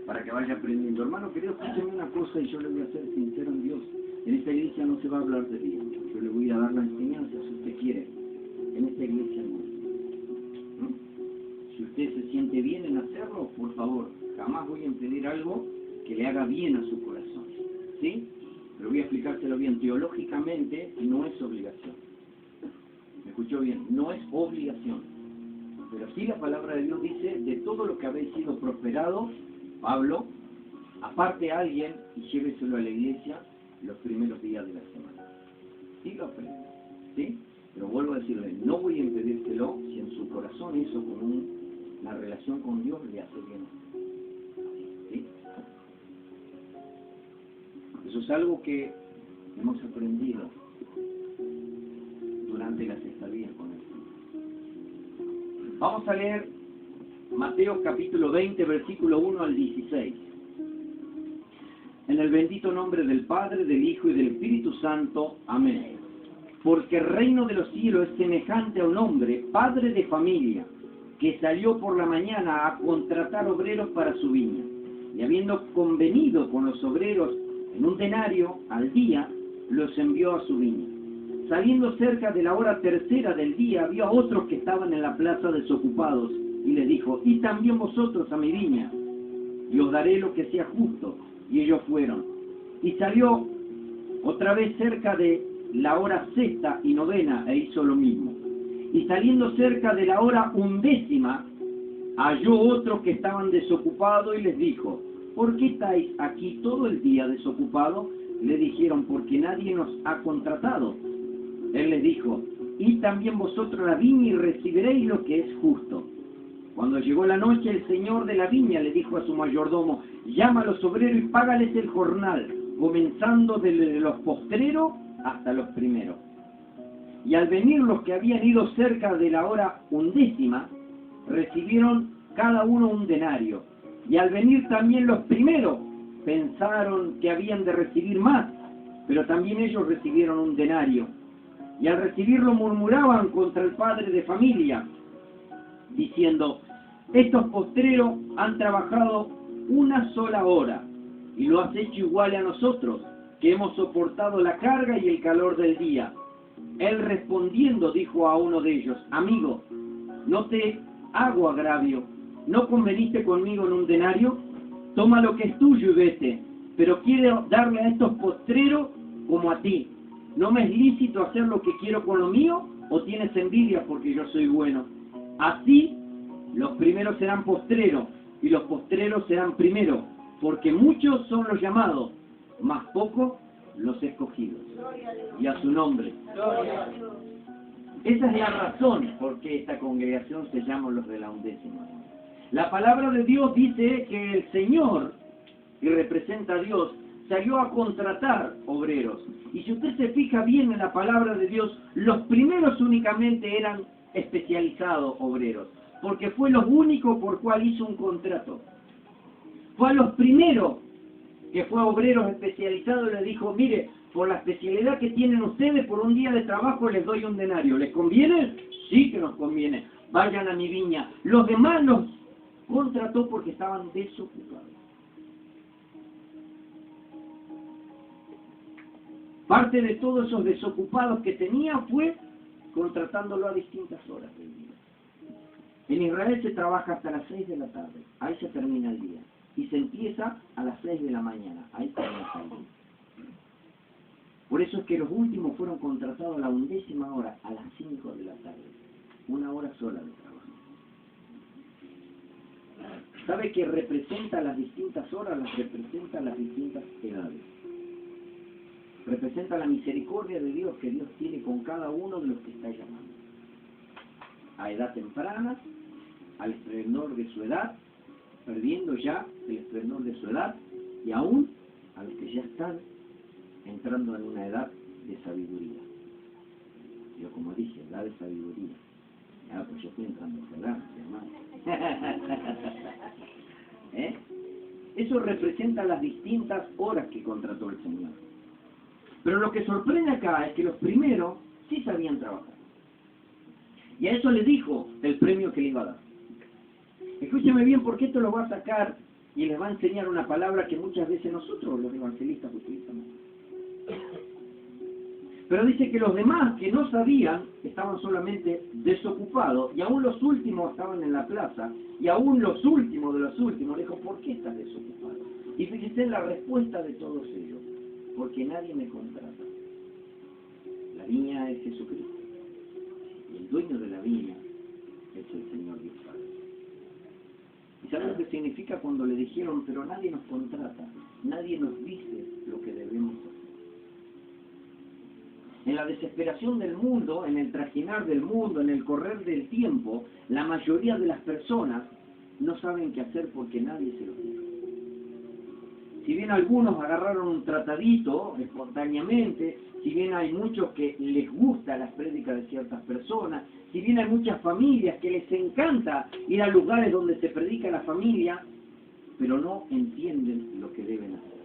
Para que vaya aprendiendo. Hermano querido, escúcheme una cosa y yo le voy a ser sincero en Dios. En esta iglesia no se va a hablar de Dios. Yo le voy a dar la enseñanza si usted quiere. En esta iglesia no. ¿Mm? Si usted se siente bien en hacerlo, por favor, jamás voy a impedir algo que le haga bien a su corazón. ¿Sí? Pero voy a explicárselo bien. Teológicamente no es obligación. ¿Me escuchó bien? No es obligación. Pero sí la palabra de Dios dice, de todo lo que habéis sido prosperados, Pablo, aparte a alguien y lléveselo a la iglesia los primeros días de la semana. Sí lo aprende, ¿sí? Pero vuelvo a decirle, no voy a impedírselo si en su corazón eso con una relación con Dios le hace bien. ¿Sí? Eso es algo que hemos aprendido durante las estadías con él. Vamos a leer Mateo capítulo 20, versículo 1 al 16. En el bendito nombre del Padre, del Hijo y del Espíritu Santo. Amén. Porque el reino de los cielos es semejante a un hombre, padre de familia, que salió por la mañana a contratar obreros para su viña. Y habiendo convenido con los obreros en un denario al día, los envió a su viña. Saliendo cerca de la hora tercera del día, había otros que estaban en la plaza desocupados, y les dijo, id también vosotros a mi viña, y os daré lo que sea justo. Y ellos fueron. Y salió otra vez cerca de la hora sexta y novena, e hizo lo mismo. Y saliendo cerca de la hora undécima, halló otros que estaban desocupados, y les dijo, ¿por qué estáis aquí todo el día desocupados? Le dijeron, porque nadie nos ha contratado. Él les dijo, id también vosotros a la viña y recibiréis lo que es justo. Cuando llegó la noche, el señor de la viña le dijo a su mayordomo, llama a los obreros y págales el jornal, comenzando desde los postreros hasta los primeros. Y al venir los que habían ido cerca de la hora undécima, recibieron cada uno un denario. Y al venir también los primeros, pensaron que habían de recibir más, pero también ellos recibieron un denario. Y al recibirlo murmuraban contra el padre de familia, diciendo, estos postreros han trabajado una sola hora, y lo has hecho igual a nosotros, que hemos soportado la carga y el calor del día. Él respondiendo dijo a uno de ellos, amigo, no te hago agravio, ¿no conveniste conmigo en un denario? Toma lo que es tuyo y vete, pero quiero darle a estos postreros como a ti. ¿No me es lícito hacer lo que quiero con lo mío, o tienes envidia porque yo soy bueno? Así, los primeros serán postreros, y los postreros serán primeros, porque muchos son los llamados, mas pocos los escogidos. Y a su nombre. Esa es la razón por qué esta congregación se llama los de la undécima. La palabra de Dios dice que el Señor, que representa a Dios, salió a contratar obreros. Y si usted se fija bien en la palabra de Dios, los primeros únicamente eran especializados obreros, porque fue lo único por cual hizo un contrato. Fue a los primeros que fue obreros especializados y le dijo, mire, por la especialidad que tienen ustedes, por un día de trabajo les doy un denario. ¿Les conviene? Sí que nos conviene. Vayan a mi viña. Los demás los contrató porque estaban desocupados. Parte de todos esos desocupados que tenía fue contratándolo a distintas horas del día. En Israel se trabaja hasta las 6 de la tarde, ahí se termina el día. Y se empieza a las 6 de la mañana, ahí comienza el día. Por eso es que los últimos fueron contratados a la undécima hora, a las 5 de la tarde. Una hora sola de trabajo. ¿Sabe que representa las distintas horas? Las representa las distintas edades. Representa la misericordia de Dios que Dios tiene con cada uno de los que está llamando. A edad temprana, al esplendor de su edad, perdiendo ya el esplendor de su edad, y aún a los que ya están entrando en una edad de sabiduría. Yo como dije, edad de sabiduría. Ya, pues yo estoy entrando en esa edad, hermano. Eso representa las distintas horas que contrató el Señor. Pero lo que sorprende acá es que los primeros sí sabían trabajar. Y a eso le dijo el premio que le iba a dar. Escúcheme bien, porque esto lo va a sacar y les va a enseñar una palabra que muchas veces nosotros, los evangelistas, utilizamos. Pero dice que los demás que no sabían estaban solamente desocupados, y aún los últimos estaban en la plaza, y aún los últimos de los últimos. Le dijo, ¿por qué estás desocupado? Y fíjese la respuesta de todos ellos: porque nadie me contrata. La viña es Jesucristo, y el dueño de la viña es el Señor Dios Padre. ¿Y sabe lo que significa cuando le dijeron, pero nadie nos contrata, nadie nos dice lo que debemos hacer? En la desesperación del mundo, en el trajinar del mundo, en el correr del tiempo, la mayoría de las personas no saben qué hacer porque nadie se lo dijo. Si bien algunos agarraron un tratadito espontáneamente, si bien hay muchos que les gusta las prédicas de ciertas personas, si bien hay muchas familias que les encanta ir a lugares donde se predica la familia, pero no entienden lo que deben hacer.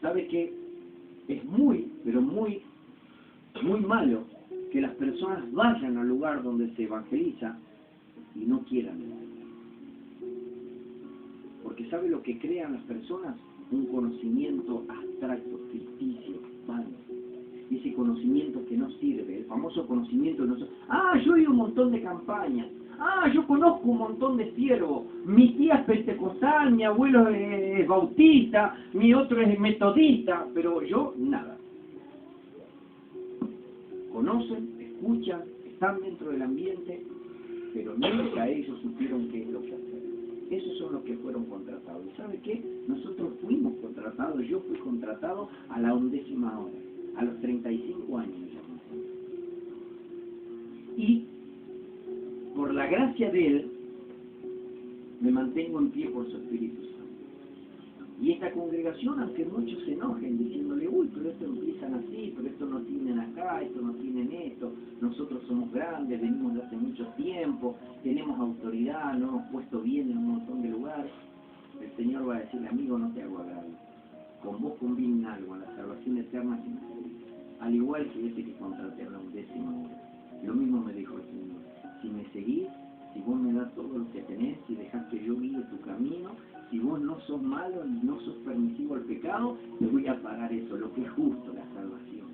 ¿Sabe qué? Es muy, pero muy malo que las personas vayan al lugar donde se evangeliza y no quieran ir. Porque ¿sabe lo que crean las personas? Un conocimiento abstracto, ficticio, vano. Ese conocimiento que no sirve, el famoso conocimiento que no sirve. Ah, yo he ido a un montón de campañas. Ah, yo conozco un montón de siervos. Mi tía es pentecostal, mi abuelo es bautista, mi otro es metodista, pero yo nada. Conocen, escuchan, están dentro del ambiente, pero nunca ellos supieron qué es lo que hacer. Esos son los que fueron contratados. ¿Y sabe qué? Nosotros fuimos contratados, yo fui contratado a la 11ª hora, a los 35 años. Y por la gracia de Él, me mantengo en pie por su Espíritu Santo. Y esta congregación, aunque muchos se enojen diciéndole, uy, pero esto empiezan así, pero esto no tienen acá, esto no tienen esto, nosotros somos grandes, venimos de hace mucho tiempo, tenemos autoridad, nos hemos puesto bien en un montón de lugares, el Señor va a decirle, amigo, no te hago agravio, con vos conviene algo, a la salvación eterna que me al igual que ese que contraté a la 11ª hora. Lo mismo me dijo el Señor, si me seguís, si vos me das todo lo que tenés, si dejás que yo guíe tu camino, si vos no sos malo y no sos permisivo al pecado, te voy a pagar eso, lo que es justo, la salvación.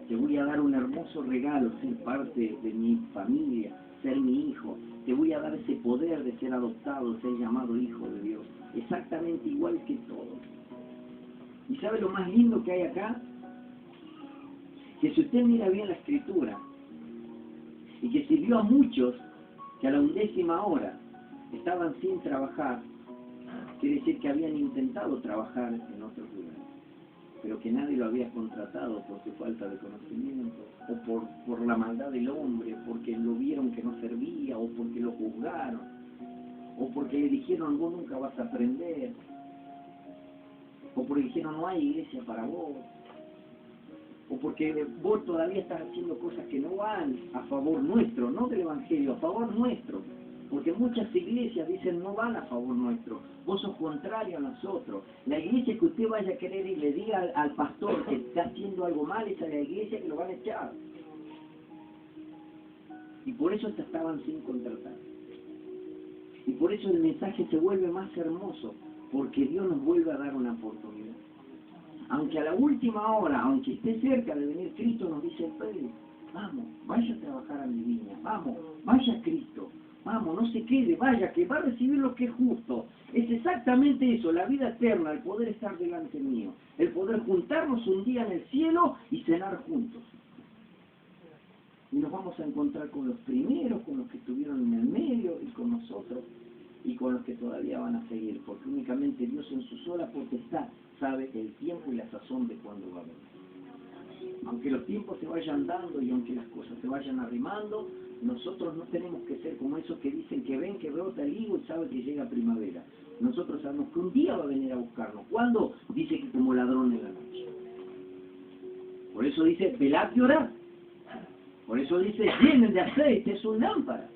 Te voy a dar un hermoso regalo, ser parte de mi familia, ser mi hijo. Te voy a dar ese poder de ser adoptado, ser llamado hijo de Dios, exactamente igual que todos. ¿Y sabe lo más lindo que hay acá? Que si usted mira bien la Escritura, y que sirvió a muchos que a la 11ª hora estaban sin trabajar, quiere decir que habían intentado trabajar en otros lugares, pero que nadie lo había contratado por su falta de conocimiento, o por la maldad del hombre, porque lo vieron que no servía, o porque lo juzgaron, o porque le dijeron, vos nunca vas a aprender, o porque dijeron, no hay iglesia para vos, o porque vos todavía estás haciendo cosas que no van a favor nuestro, no del Evangelio, a favor nuestro. Porque muchas iglesias dicen no van a favor nuestro, vos sos contrario a nosotros. La iglesia que usted vaya a querer y le diga al pastor que está haciendo algo mal, esa es la iglesia que lo van a echar. Y por eso estaban sin contratar. Y por eso el mensaje se vuelve más hermoso, porque Dios nos vuelve a dar una oportunidad. Aunque a la última hora, aunque esté cerca de venir Cristo, nos dice Pedro, vamos, vaya a trabajar a mi viña, vamos, vaya a Cristo, vamos, no se quede, vaya, que va a recibir lo que es justo. Es exactamente eso, la vida eterna, el poder estar delante mío, el poder juntarnos un día en el cielo y cenar juntos. Y nos vamos a encontrar con los primeros, con los que estuvieron en el medio y con nosotros, y con los que todavía van a seguir, porque únicamente Dios en su sola potestad sabe el tiempo y la sazón de cuándo va a venir. Aunque los tiempos se vayan dando y aunque las cosas se vayan arrimando, nosotros no tenemos que ser como esos que dicen que ven que brota el higo y sabe que llega primavera. Nosotros sabemos que un día va a venir a buscarnos. ¿Cuándo? Dice que como ladrón en la noche. Por eso dice, velad y orad. Por eso dice, llenen de aceite su lámpara.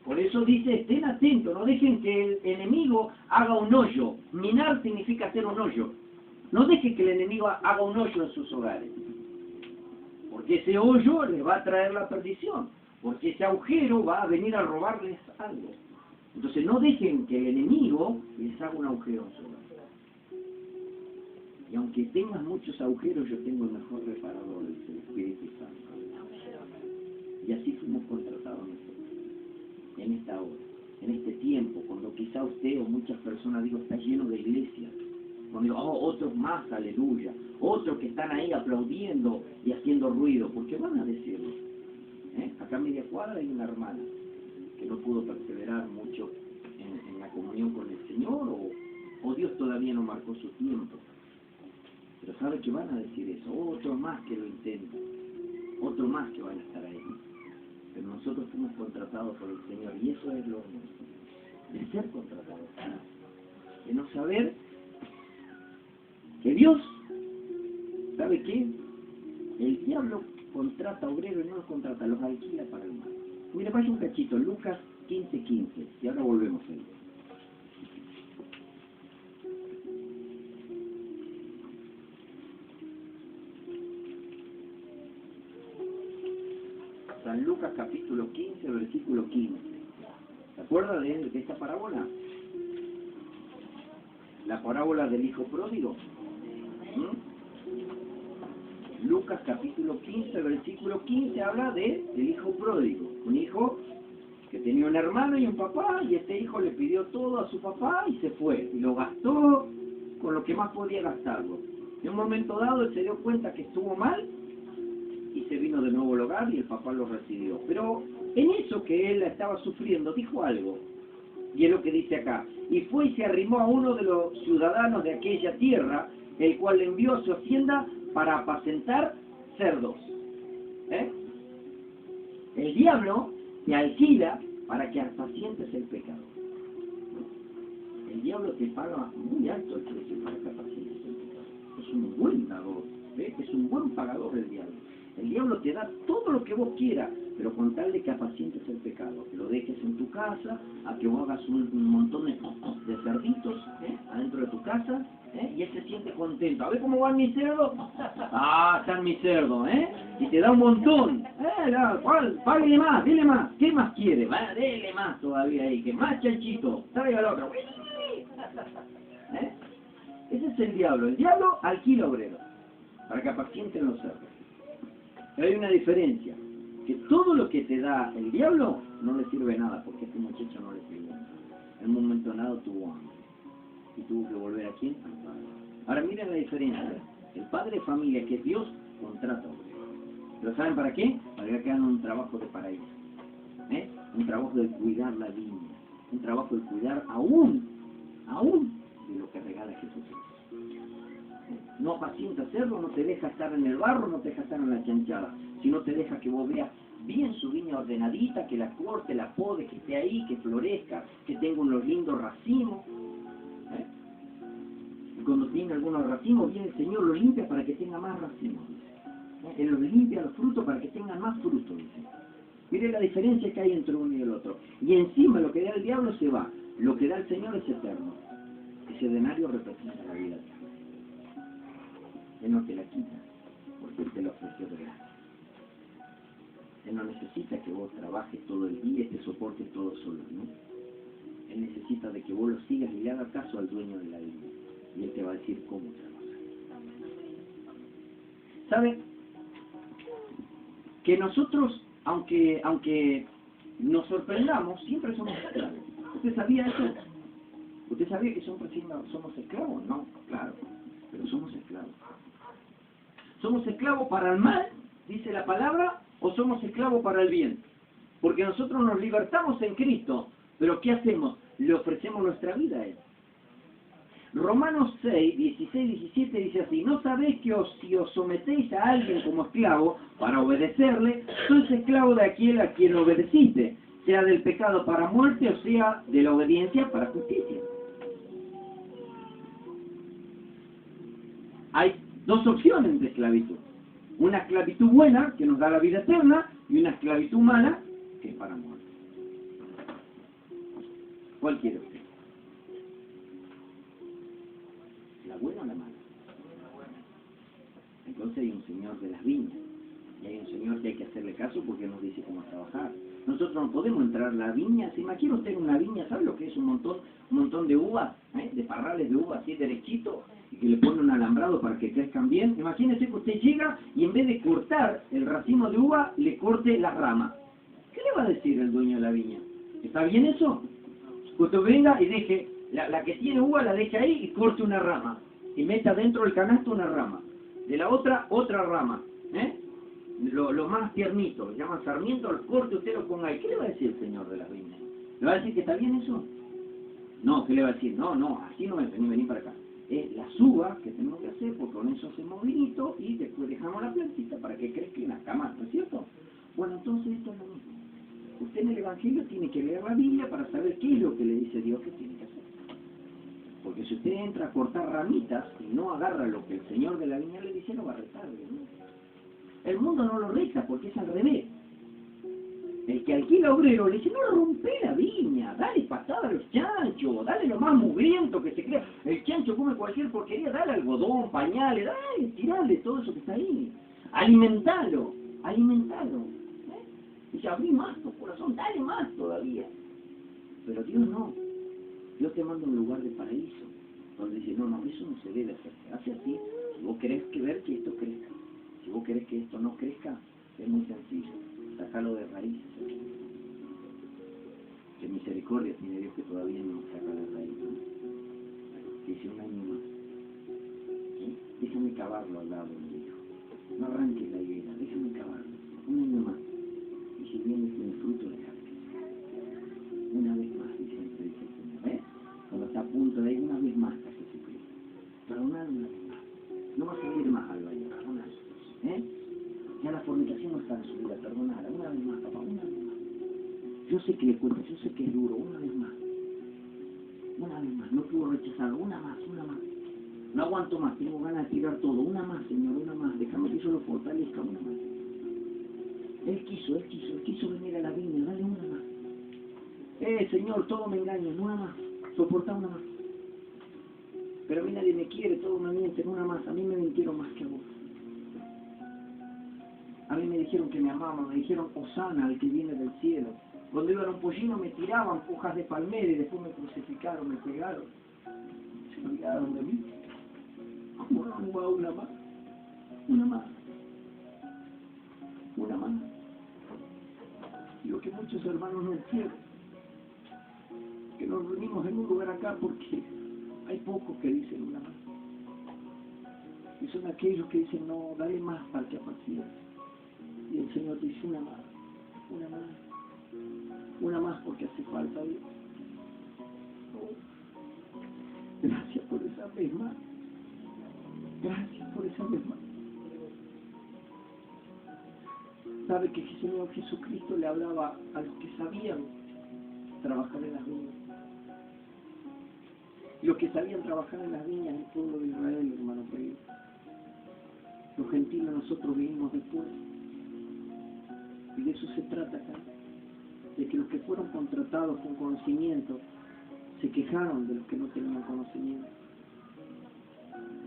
Por eso dice, estén atentos, no dejen que el enemigo haga un hoyo. Minar significa hacer un hoyo. No dejen que el enemigo haga un hoyo en sus hogares. Porque ese hoyo les va a traer la perdición. porque ese agujero va a venir a robarles algo. Entonces no dejen que el enemigo les haga un agujero en su vida. Y aunque tengas muchos agujeros, yo tengo el mejor reparador, dice el Espíritu Santo. Y así fuimos contratados nosotros, en esta hora, en este tiempo, cuando quizá usted o muchas personas, digo, está lleno de iglesias, cuando digo, oh, otros más, aleluya, otros que están ahí aplaudiendo y haciendo ruido, porque van a decirlo. Acá a media cuadra hay una hermana que no pudo perseverar mucho en la comunión con el Señor, o Dios todavía no marcó su tiempo. Pero sabe que van a decir eso, otros más que lo intentan, otros más que van a estar ahí. Pero nosotros fuimos contratados por el Señor, y eso es lo de ser contratados, de no saber que Dios, ¿sabe qué? El diablo contrata obreros y no los contrata, los alquila para el mal. Mira, vaya un cachito, Lucas 15:15, y ahora volvemos a él. San Lucas capítulo 15, versículo 15. ¿Se acuerda de esta parábola? La parábola del hijo pródigo. Lucas capítulo 15, versículo 15 habla del hijo pródigo. Un hijo que tenía un hermano y un papá, y este hijo le pidió todo a su papá y se fue. Y lo gastó con lo que más podía gastarlo. En un momento dado él se dio cuenta que estuvo mal y se vino de nuevo al hogar y el papá lo recibió. Pero en eso que él estaba sufriendo dijo algo. Y es lo que dice acá. Y fue y se arrimó a uno de los ciudadanos de aquella tierra, el cual le envió a su hacienda para apacentar cerdos. El diablo te alquila para que apacientes el pecado. El diablo te paga muy alto el precio para que apacientes el pecado. Es un buen pagador, es un buen pagador el diablo. El diablo te da todo lo que vos quieras, pero con tal de que apacientes el pecado, que lo dejes en tu casa, a que vos hagas un montón de cerditos adentro de tu casa, y él se siente contento. A ver cómo van mis cerdos. Ah, están mis cerdos, y te da un montón. ¿Cuál? Páguele más, dile más. ¿Qué más quiere? Dele más todavía ahí, que más chanchito. Traiga el otro. Ese es el diablo. El diablo alquila obreros para que apacienten los cerdos. Pero hay una diferencia, que todo lo que te da el diablo no le sirve nada, porque a este muchacho no le sirve. En un momento dado tuvo hambre y tuvo que volver a quién, al padre. Ahora miren la diferencia. El padre de familia, que es Dios, contrata obreros. ¿Pero saben para qué? Para que hagan un trabajo de paraíso, un trabajo de cuidar la viña, un trabajo de cuidar aún de lo que regala Jesucristo. No apacienta cerdo, no te deja estar en el barro, no te deja estar en la chanchada, sino te deja que vos veas bien su viña ordenadita, que la corte, la pode, que esté ahí, que florezca, que tenga unos lindos racimos. Y cuando tenga algunos racimos, viene el Señor, los limpia para que tenga más racimos. Él los limpia los frutos para que tengan más frutos. Mire la diferencia que hay entre uno y el otro. Y encima lo que da el diablo se va, lo que da el Señor es eterno. Ese denario representa la vida eterna. Él no te la quita, porque Él te la ofreció de gratis. Él no necesita que vos trabajes todo el día y te soportes todo solo, ¿no? Él necesita de que vos lo sigas y le hagas caso al dueño de la vida. Y Él te va a decir cómo trabajar. ¿Sabe? Que nosotros, aunque nos sorprendamos, siempre somos esclavos. ¿Usted sabía eso? ¿Usted sabía que somos esclavos? No, claro, pero somos esclavos. ¿Somos esclavos para el mal, dice la palabra, o somos esclavos para el bien? Porque nosotros nos libertamos en Cristo, pero ¿qué hacemos? Le ofrecemos nuestra vida a Él. Romanos 6, 16, 17 dice así: ¿no sabéis que si os sometéis a alguien como esclavo para obedecerle, sois esclavo de aquel a quien obedeciste, sea del pecado para muerte o sea de la obediencia para justicia? Hay dos opciones de esclavitud. Una esclavitud buena, que nos da la vida eterna, y una esclavitud mala, que es para muerte. ¿Cuál quiere usted? ¿La buena o la mala? Entonces hay un señor de las viñas, y hay un Señor que hay que hacerle caso porque nos dice cómo trabajar. Nosotros no podemos entrar a la viña. ¿Se imagina usted una viña? ¿Sabe lo que es un montón de uvas? De parrales de uvas así derechito y que le ponen un alambrado para que crezcan bien. Imagínese que usted llega y en vez de cortar el racimo de uva, le corte la rama. ¿Qué le va a decir el dueño de la viña? ¿Está bien eso? Usted venga y deje, la que tiene uva la deje ahí y corte una rama. Y meta dentro del canasto una rama. De la otra rama. Lo más tiernito, lo llaman sarmiento, al corte usted lo ponga ahí. ¿Qué le va a decir el señor de la viña? ¿Le va a decir que está bien eso? No, ¿qué le va a decir? No, así no es, vení para acá. Es las uvas que tenemos que hacer, porque con eso hacemos vinito y después dejamos la plantita para que crezca en las camas, ¿no es cierto? Bueno, entonces esto es lo mismo. Usted en el Evangelio tiene que leer la Biblia para saber qué es lo que le dice Dios que tiene que hacer. Porque si usted entra a cortar ramitas y no agarra lo que el Señor de la viña le dice, lo va a retar, ¿no? El mundo no lo reta porque es al revés. El que alquila obrero le dice, no rompe la viña, dale patada a los chanchos, dale lo más mugriento que se crea. El chancho come cualquier porquería, dale algodón, pañales, dale, tirale todo eso que está ahí. Alimentalo. Dice, abrí más tu corazón, dale más todavía. Pero Dios no. Dios te manda a un lugar de paraíso, donde dice, no, eso no se debe hacer. Hace así, si vos querés ver que esto crezca. Si vos querés que esto no crezca, es muy sencillo. Sácalo de raíces. Qué misericordia tiene Dios que todavía no saca de raíces, ¿no? Dice un año más. ¿Sí? Déjame cavarlo al lado, me dijo. No arranques la higuera, déjame cavarlo. Un año más. Y si viene sin fruto, déjame. Una vez más, dice el Señor. Cuando está a punto de ir, una vez más a Jesucristo. Perdonar una vez más. No va a seguir más al baño, perdonar. Ya la fornicación no está en su vida, perdonarla. Una vez más, papá, una vez más. Yo sé que le cuesta, yo sé que es duro, una vez más. Una vez más, no puedo rechazarlo, una más. No aguanto más, tengo ganas de tirar todo. Una más, Señor, una más. Déjame que yo lo fortalezca, una más. Él quiso venir a la viña, dale una más. Señor, todo me engaña, una más. Soporta una más. Pero a mí nadie me quiere, todos me mienten, una más. A mí me mintieron más que a vos. A mí me dijeron que me amaban, me dijeron Osana, el que viene del cielo. Cuando iban a un pollino me tiraban hojas de palmera y después me crucificaron, me pegaron. Se olvidaron de mí. ¿Cómo no va una más? Una más. Digo que muchos hermanos no entienden. Que nos reunimos en un lugar acá porque hay pocos que dicen una más. Y son aquellos que dicen, no, dale más para que apacigüe. Y el Señor te dice, una más porque hace falta Dios. Oh, gracias por esa vez más. Sabe que el Señor Jesucristo le hablaba a los que sabían trabajar en las viñas. Y los que sabían trabajar en las viñas, el pueblo de Israel, hermano querido. Los gentiles nosotros vivimos después. Y de eso se trata acá. De que los que fueron contratados con conocimiento se quejaron de los que no tenían conocimiento.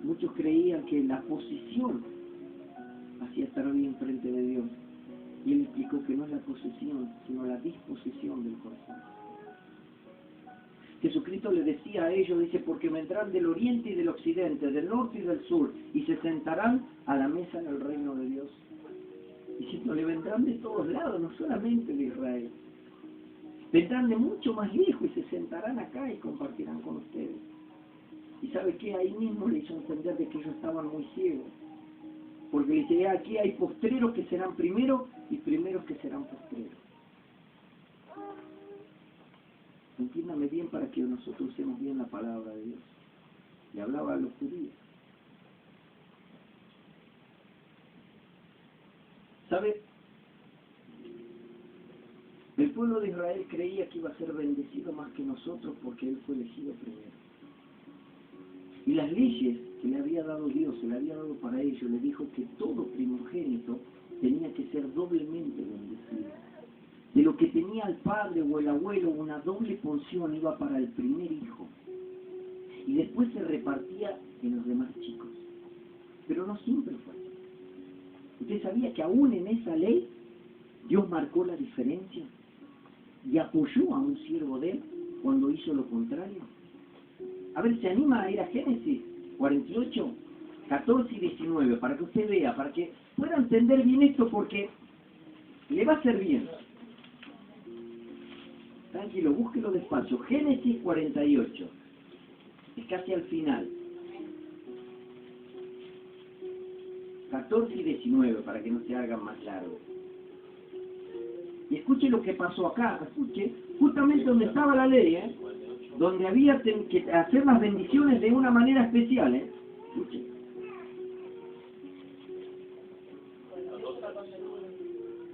Muchos creían que la posición hacía estar bien frente de Dios. Y Él explicó que no es la posesión, sino la disposición del corazón. Jesucristo le decía a ellos, dice, porque vendrán del oriente y del occidente, del norte y del sur, y se sentarán a la mesa en el reino de Dios. Diciendo, le vendrán de todos lados, no solamente de Israel. Vendrán de mucho más lejos y se sentarán acá y compartirán con ustedes. Y ¿sabe qué? Ahí mismo le hizo entender de que ellos estaban muy ciegos. Porque le dice, aquí hay postreros que serán primeros y primeros que serán postreros. Entiéndame bien para que nosotros usemos bien la palabra de Dios. Le hablaba a los judíos. ¿Sabe? El pueblo de Israel creía que iba a ser bendecido más que nosotros porque él fue elegido primero. Y las leyes que le había dado Dios, se le había dado para ellos, le dijo que todo primogénito tenía que ser doblemente bendecido. De lo que tenía el padre o el abuelo, una doble porción iba para el primer hijo. Y después se repartía en los demás chicos. Pero no siempre fue así. ¿Usted sabía que aún en esa ley Dios marcó la diferencia y apoyó a un siervo de él cuando hizo lo contrario? A ver, ¿se anima a ir a Génesis 48, 14 y 19 para que usted vea, para que pueda entender bien esto, porque le va a ser bien? Tranquilo, búsquelo despacio. Génesis 48. Es casi al final. 14 y 19, para que no se hagan más largos. Y escuche lo que pasó acá. Escuche, justamente donde estaba la ley, donde había que hacer las bendiciones de una manera especial. Escuche.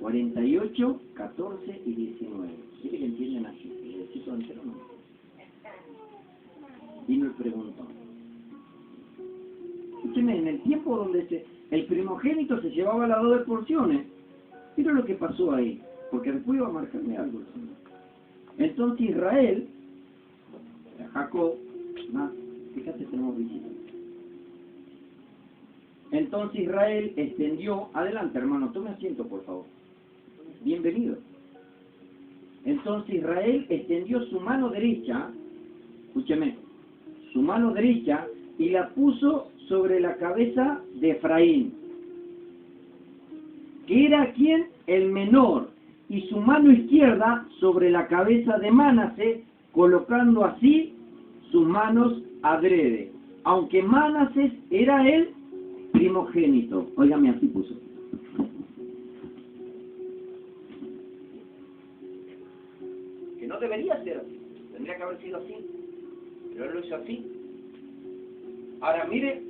48, 14 y 19. ¿Quiere que entiendan así? ¿El versículo entero no? Vino el preguntó. Escúcheme, en el tiempo donde el primogénito se llevaba las 2 porciones, mira lo que pasó ahí, porque después iba a marcarme algo. Entonces Israel, Jacob, fíjate, tenemos visita. Entonces Israel extendió, adelante hermano, tome asiento por favor. Bienvenido. Entonces Israel extendió su mano derecha, escúcheme, su mano derecha, y la puso sobre la cabeza de Efraín, que era quien el menor, y su mano izquierda sobre la cabeza de Manasés, colocando así sus manos adrede, aunque Manasés era el primogénito. Óigame, así puso. Que no debería ser así, tendría que haber sido así, pero él lo hizo así. Ahora mire,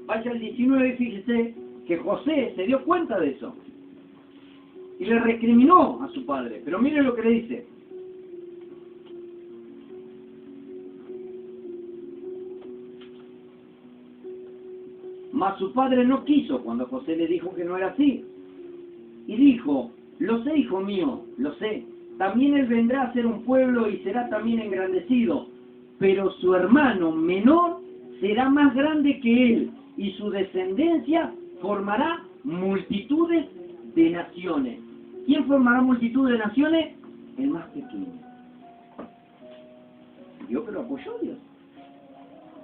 vaya al 19 y fíjese que José se dio cuenta de eso y le recriminó a su padre, pero mire lo que le dice. Mas su padre no quiso cuando José le dijo que no era así. Y dijo, lo sé, hijo mío, lo sé. También él vendrá a ser un pueblo y será también engrandecido. Pero su hermano menor será más grande que él, y su descendencia formará multitudes de naciones. ¿Quién formará multitud de naciones? El más pequeño. Dios que lo apoyó Dios.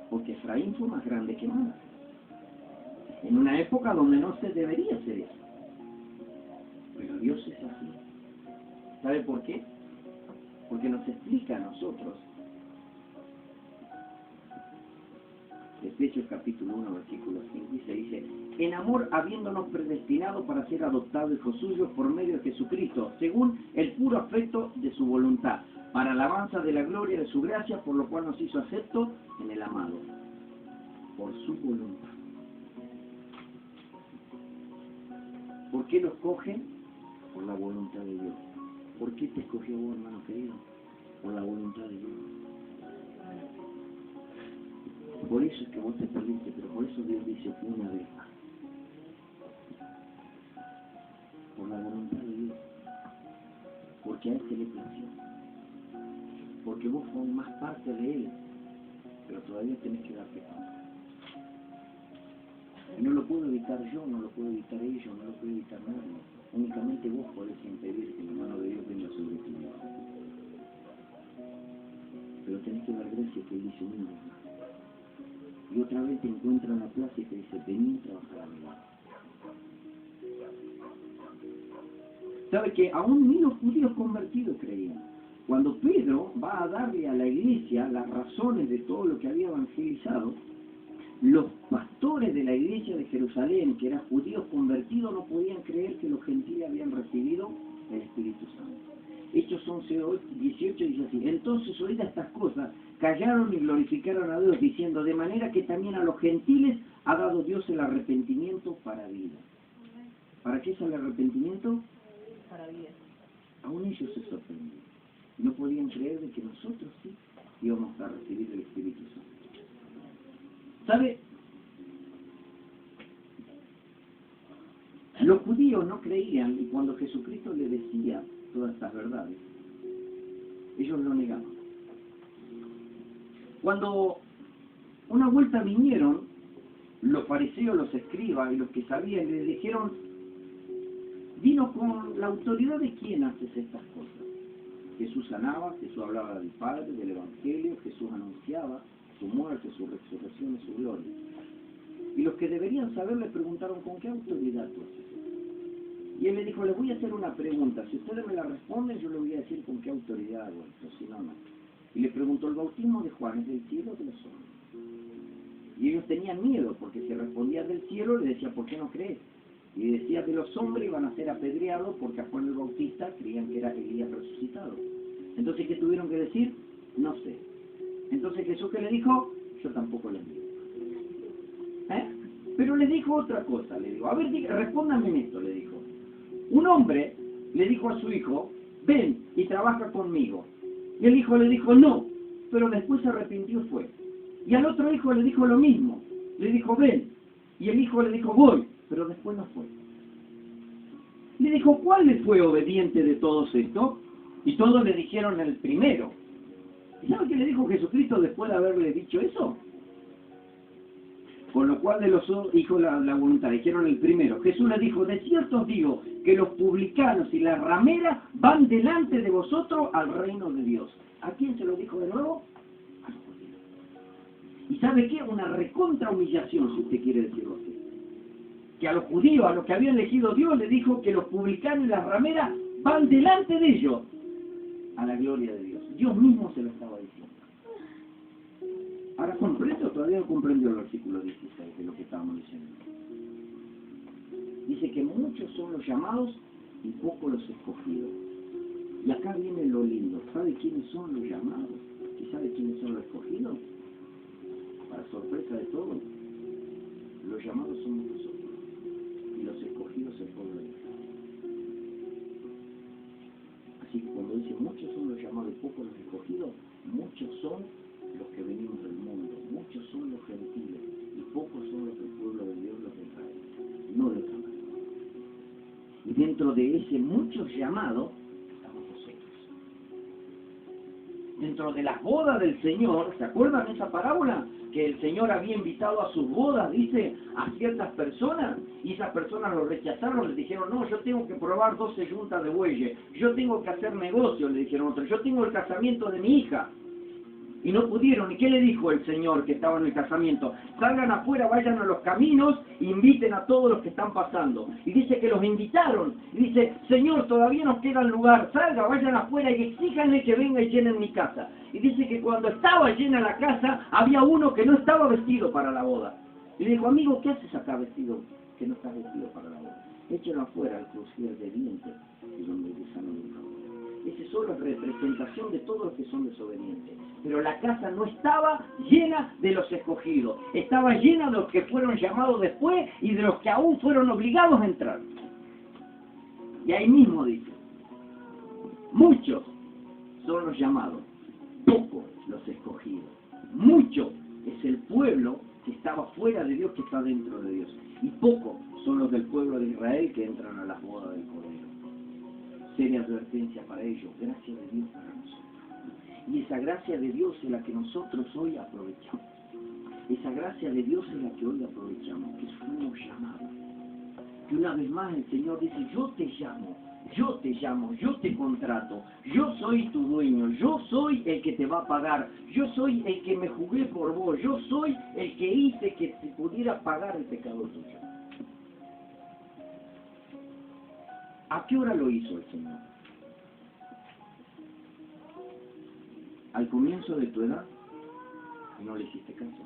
Porque Efraín fue más grande que Manasés. En una época donde no se debería hacer eso. Pero Dios es así. ¿Sabe por qué? Porque nos explica a nosotros. Efesios capítulo 1, versículo 5, dice, en amor habiéndonos predestinado para ser adoptados hijos suyos por medio de Jesucristo, según el puro afecto de su voluntad, para alabanza de la gloria de su gracia, por lo cual nos hizo aceptos en el amado, por su voluntad. ¿Por qué lo escogen? Por la voluntad de Dios. ¿Por qué te escogió vos, hermano querido? Por la voluntad de Dios. Por eso es que vos te perdiste, pero por eso Dios dice una vez más. Por la voluntad de Dios. Porque a este le plació. Porque vos formás parte de Él, pero todavía tenés que darte cuenta. Y no lo puedo evitar yo, no lo puedo evitar ellos, no lo puede evitar nadie. Únicamente vos podés impedir que la mano de Dios venga sobre ti. Pero tenés que dar gracias que Él dice una vez más. Y otra vez te encuentra en la plaza y te dice, vení a trabajar a mi lado. ¿Sabe que aún ni los judíos convertidos creían? Cuando Pedro va a darle a la iglesia las razones de todo lo que había evangelizado, los pastores de la iglesia de Jerusalén, que eran judíos convertidos, no podían creer que los gentiles habían recibido el Espíritu Santo. Hechos 11, 18 dice así, entonces oídas estas cosas, callaron y glorificaron a Dios, diciendo, de manera que también a los gentiles ha dado Dios el arrepentimiento para vida. ¿Para qué es el arrepentimiento? Para vida. Aún ellos se sorprendían. No podían creer de que nosotros sí íbamos a recibir el Espíritu Santo. ¿Sabe? Los judíos no creían, y cuando Jesucristo les decía todas estas verdades, ellos lo negaban. Cuando una vuelta vinieron los fariseos, los escribas y los que sabían, les dijeron, vino con la autoridad de quién haces estas cosas. Jesús sanaba, Jesús hablaba del Padre, del Evangelio, Jesús anunciaba su muerte, su resurrección y su gloria. Y los que deberían saber le preguntaron, ¿con qué autoridad tú haces esto? Y él le dijo, les voy a hacer una pregunta, si ustedes me la responden, yo les voy a decir con qué autoridad hago esto, si no, no. Y le preguntó, ¿el bautismo de Juan es del cielo o de los hombres? Y ellos tenían miedo, porque si respondía del cielo, le decía, ¿por qué no crees? Y decía, de los hombres iban a ser apedreados, porque a Juan el Bautista creían que era Elías resucitado. Entonces, ¿qué tuvieron que decir? No sé. Entonces Jesús, ¿qué le dijo? Yo tampoco les digo. Pero le dijo otra cosa, le digo, a ver, respóndanme en esto, le dijo. Un hombre le dijo a su hijo, ven y trabaja conmigo. Y el hijo le dijo, no, pero después se arrepintió y fue. Y al otro hijo le dijo lo mismo, le dijo, ven. Y el hijo le dijo, voy, pero después no fue. Le dijo, ¿cuál le fue obediente de todos estos? Y todos le dijeron el primero. ¿Y sabe qué le dijo Jesucristo después de haberle dicho eso? Con lo cual de los hijos la voluntad, dijeron el primero. Jesús le dijo, de cierto os digo, que los publicanos y las rameras van delante de vosotros al reino de Dios. ¿A quién se lo dijo de nuevo? A los judíos. ¿Y sabe qué? Una recontra humillación, si usted quiere decirlo así. Que a los judíos, a los que había elegido Dios, le dijo que los publicanos y las rameras van delante de ellos a la gloria de Dios. Dios mismo se lo estaba diciendo. Ahora comprendo, todavía no comprendió el versículo 16 de lo que estábamos diciendo. Dice que muchos son los llamados y pocos los escogidos. Y acá viene lo lindo. ¿Sabe quiénes son los llamados? ¿Y sabe quiénes son los escogidos? Para sorpresa de todos, los llamados somos nosotros y los escogidos el pueblo de Israel. Así que cuando dice muchos son los llamados y pocos los escogidos, muchos son los que venimos del mundo, muchos son los gentiles y pocos son los del pueblo de Dios, los de Israel, no de otra manera. Y dentro de ese muchos llamados estamos nosotros. Dentro de las bodas del Señor, ¿se acuerdan de esa parábola? Que el Señor había invitado a sus bodas, dice, a ciertas personas, y esas personas lo rechazaron, les dijeron, no, yo tengo que probar 12 yuntas de bueyes, yo tengo que hacer negocio, le dijeron otros, yo tengo el casamiento de mi hija. Y no pudieron. ¿Y qué le dijo el Señor que estaba en el casamiento? Salgan afuera, vayan a los caminos, inviten a todos los que están pasando. Y dice que los invitaron. Y dice, Señor, todavía nos queda lugar, salga, vayan afuera y exíjanle que venga y llenen mi casa. Y dice que cuando estaba llena la casa, había uno que no estaba vestido para la boda. Y le dijo, amigo, ¿qué haces acá vestido que no estás vestido para la boda? Échenlo afuera al crujier de dientes y donde gusanos de favor. Ese solo es representación de todos los que son desobedientes. Pero la casa no estaba llena de los escogidos, estaba llena de los que fueron llamados después y de los que aún fueron obligados a entrar. Y ahí mismo dice, muchos son los llamados, pocos los escogidos. Mucho es el pueblo que estaba fuera de Dios, que está dentro de Dios. Y pocos son los del pueblo de Israel que entran a las bodas del Cordero. Seria advertencia para ellos, gracia de Dios para nosotros. Y esa gracia de Dios es la que nosotros hoy aprovechamos. Esa gracia de Dios es la que hoy aprovechamos, que fuimos llamados. Que una vez más el Señor dice, yo te llamo, yo te contrato, yo soy tu dueño, yo soy el que te va a pagar, yo soy el que me jugué por vos, yo soy el que hice que te pudiera pagar el pecado tuyo. ¿A qué hora lo hizo el Señor? Al comienzo de tu edad, y no le hiciste caso.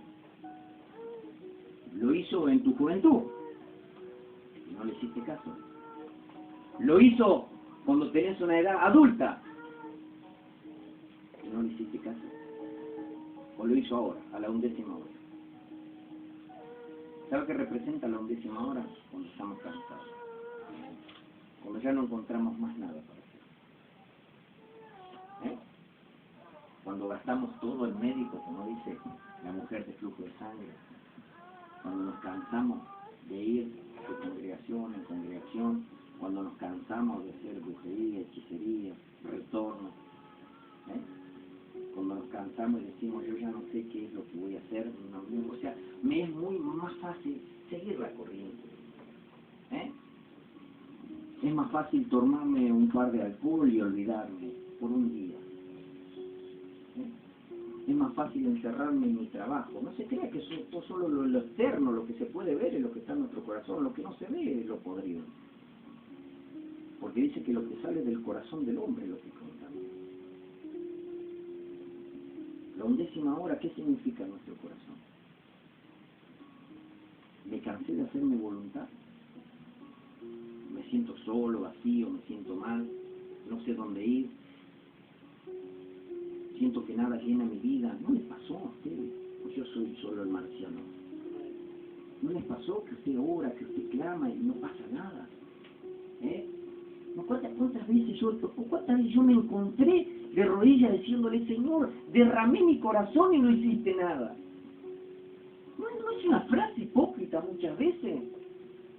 Lo hizo en tu juventud, y no le hiciste caso. Lo hizo cuando tenés una edad adulta, y no le hiciste caso. O lo hizo ahora, a la 11ª hora. ¿Sabe qué representa la 11ª hora? Cuando estamos cansados. Cuando ya no encontramos más nada para hacer. Cuando gastamos todo el médico, como dice la mujer de flujo de sangre. Cuando nos cansamos de ir de congregación en congregación. Cuando nos cansamos de hacer brujería, hechicería, retorno. Cuando nos cansamos y decimos, yo ya no sé qué es lo que voy a hacer. No, o sea, me es muy más fácil seguir la corriente. Es más fácil tomarme un par de alcohol y olvidarme por un día. Es más fácil encerrarme en mi trabajo. No se crea que es solo lo externo, lo que se puede ver es lo que está en nuestro corazón, lo que no se ve es lo podrido. Porque dice que lo que sale del corazón del hombre es lo que contamina. La 11ª hora, ¿qué significa en nuestro corazón? Me cansé de hacer mi voluntad. Me siento solo, vacío, me siento mal, no sé dónde ir. Siento que nada llena mi vida. ¿No les pasó a ustedes? Pues yo soy solo el marciano. ¿No les pasó que usted ora, que usted clama y no pasa nada? ¿Cuántas veces yo me encontré de rodillas diciéndole, Señor, derramé mi corazón y no hiciste nada? ¿No es una frase hipócrita muchas veces?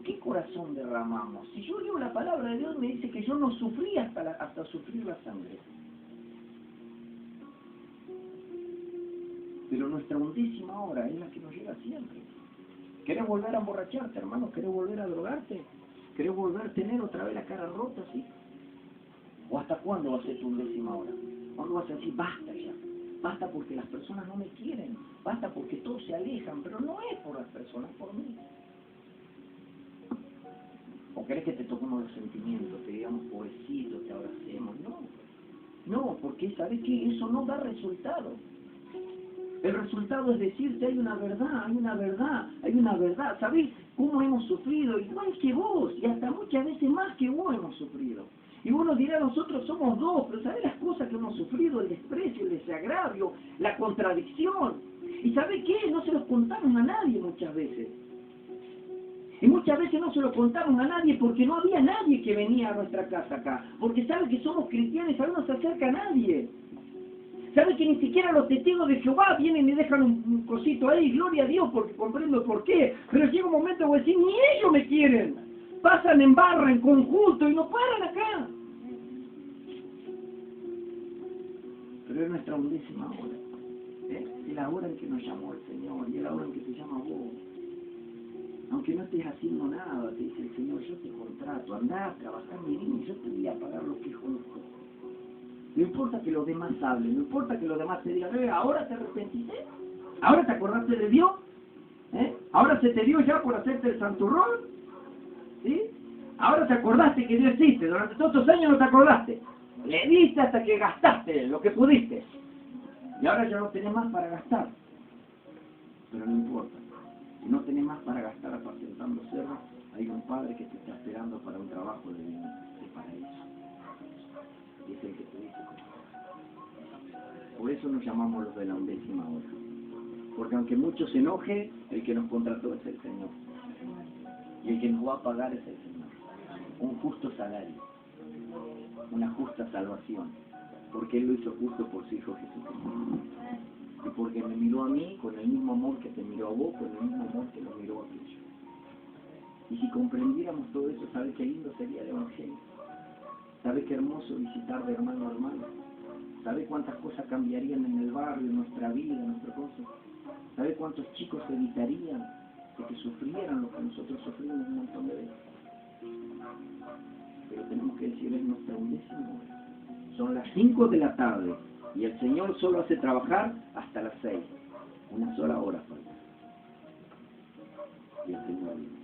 ¿Qué corazón derramamos? Si yo leo la palabra de Dios me dice que yo no sufrí hasta sufrir la sangre. Pero nuestra 11ª hora es la que nos llega siempre. ¿Querés volver a emborracharte, hermano? ¿Querés volver a drogarte? ¿Querés volver a tener otra vez la cara rota así? ¿O hasta cuándo va a ser tu 11ª hora? ¿Cuándo vas a decir, basta ya? Basta porque las personas no me quieren. Basta porque todos se alejan. Pero no es por las personas, por mí. ¿O querés que te toquemos los sentimientos? Que digamos, pobrecito, te abracemos. No, porque ¿sabes qué? Eso no da resultado. El resultado es decirte, hay una verdad. ¿Sabés cómo hemos sufrido? Igual que vos, y hasta muchas veces más que vos hemos sufrido. Y uno dirá, nosotros somos dos, pero ¿sabés las cosas que hemos sufrido? El desprecio, el desagravio, la contradicción. ¿Y sabés qué? No se los contamos a nadie muchas veces. Y muchas veces no se lo contamos a nadie porque no había nadie que venía a nuestra casa acá. Porque sabe que somos cristianos y no se acerca a nadie. ¿Sabe que ni siquiera los testigos de Jehová vienen y dejan un cosito ahí? Gloria a Dios, porque comprendo por qué. Pero llega un momento que decir, ni ellos me quieren. Pasan en barra, en conjunto, y no paran acá. Pero es nuestra 11ª hora. Es la hora en que nos llamó el Señor, y es la hora en que te llama vos. Aunque no estés haciendo nada, te dice el Señor, yo te contrato, andá a trabajar, mi niño, y yo te voy a pagar lo que es justo. No importa que los demás hablen, no importa que los demás te digan, ¿ahora te arrepentiste? ¿Ahora te acordaste de Dios? ¿Ahora se te dio ya por hacerte el santurrón? ¿Sí? ¿Ahora te acordaste que Dios existe? Durante todos estos años no te acordaste. Le diste hasta que gastaste lo que pudiste. Y ahora ya no tenés más para gastar. Pero no importa. Si no tenés más para gastar apacentando cerros, hay un Padre que te está esperando para un trabajo de paraíso. Y es el que te dice cómo. Por eso nos llamamos los de la 11ª hora. Porque aunque muchos se enoje, el que nos contrató es el Señor. Y el que nos va a pagar es el Señor. Un justo salario. Una justa salvación. Porque Él lo hizo justo por su Hijo Jesucristo. Y porque me miró a mí con el mismo amor que te miró a vos, con el mismo amor que lo miró a aquello. Y si comprendiéramos todo eso, ¿sabes qué lindo sería el Evangelio? ¿Sabe qué hermoso visitar de hermano a hermano? ¿Sabe cuántas cosas cambiarían en el barrio, en nuestra vida, en nuestro gozo? ¿Sabe cuántos chicos evitarían de que sufrieran lo que nosotros sufrimos un montón de veces? Pero tenemos que decir, es nuestra 11ª hora. Son las 5 de la tarde y el Señor solo hace trabajar hasta las 6. Una sola hora falta. Y el Señor viene.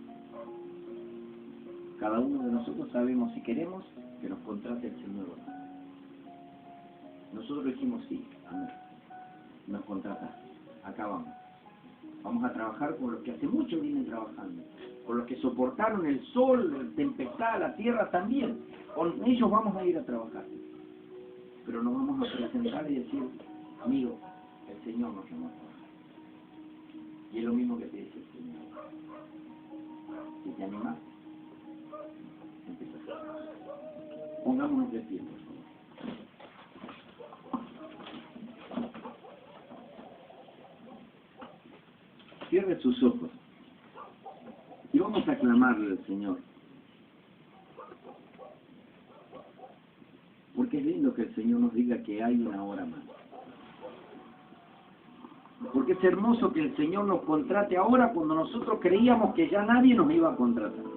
Cada uno de nosotros sabemos si queremos que nos contrate el Señor o no. Nosotros dijimos sí, amén. Nos contrataste. Acá vamos. Vamos a trabajar con los que hace mucho vienen trabajando. Con los que soportaron el sol, la tempestad, la tierra también. Con ellos vamos a ir a trabajar. Pero nos vamos a presentar y decir, amigo, el Señor nos llamó a trabajar. Y es lo mismo que te dice el Señor. Si te animas, empieza a hacer. Pongámonos de pie, por favor. Cierre sus ojos y vamos a clamarle al Señor. Porque es lindo que el Señor nos diga que hay una hora más. Porque es hermoso que el Señor nos contrate ahora cuando nosotros creíamos que ya nadie nos iba a contratar.